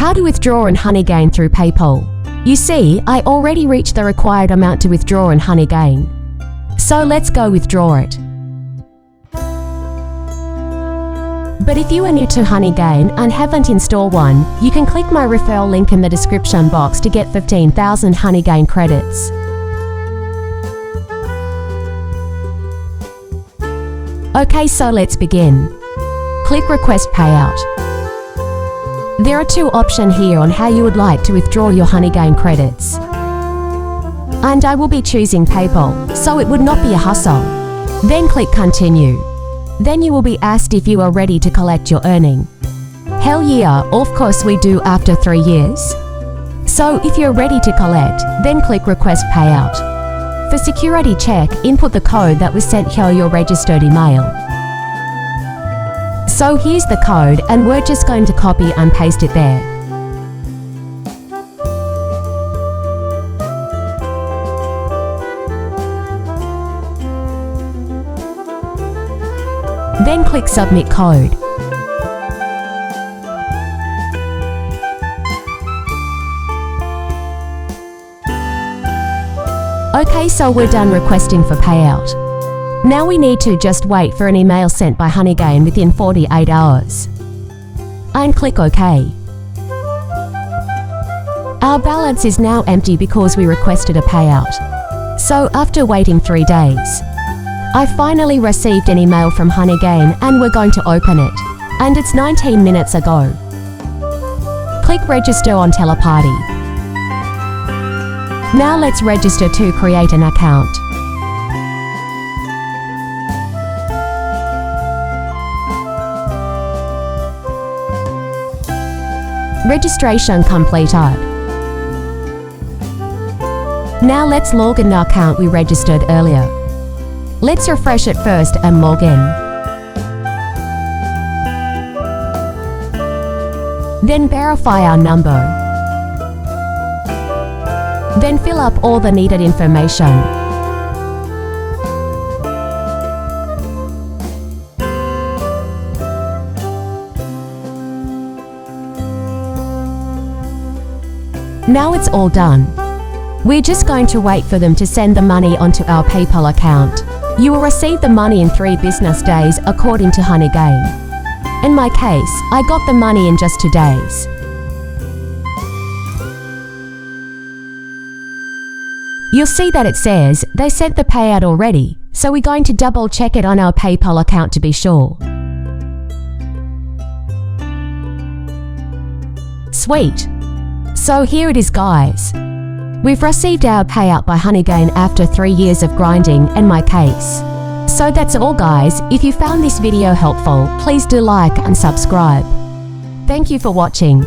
How to withdraw in Honeygain through PayPal. You see, I already reached the required amount to withdraw in Honeygain. So let's go withdraw it. But if you are new to Honeygain and haven't installed one, you can click my referral link in the description box to get 15,000 Honeygain credits. Okay, so let's begin. Click Request Payout. There are two options here on how you would like to withdraw your Honeygain credits. And I will be choosing PayPal, so it would not be a hassle. Then click Continue. Then you will be asked if you are ready to collect your earning. Hell yeah, of course we do after 3 years. So if you're ready to collect, then click Request Payout. For security check, input the code that was sent here your registered email. So here's the code and we're just going to copy and paste it there. Then click Submit Code. Okay, so we're done requesting for payout. Now we need to just wait for an email sent by Honeygain within 48 hours. And click OK. Our balance is now empty because we requested a payout. So after waiting 3 days, I finally received an email from Honeygain and we're going to open it. And it's 19 minutes ago. Click Register on Tipalti. Now let's register to create an account. Registration completed. Now let's log in the account we registered earlier. Let's refresh it first and log in. Then verify our number. Then fill up all the needed information. Now it's all done. We're just going to wait for them to send the money onto our PayPal account. You will receive the money in 3 business days according to Honeygain. In my case, I got the money in just 2 days. You'll see that it says they sent the payout already, so we're going to double check it on our PayPal account to be sure. Sweet. So here it is, guys. We've received our payout by Honeygain after 3 years of grinding in my case. So that's all, guys. If you found this video helpful, please do like and subscribe. Thank you for watching.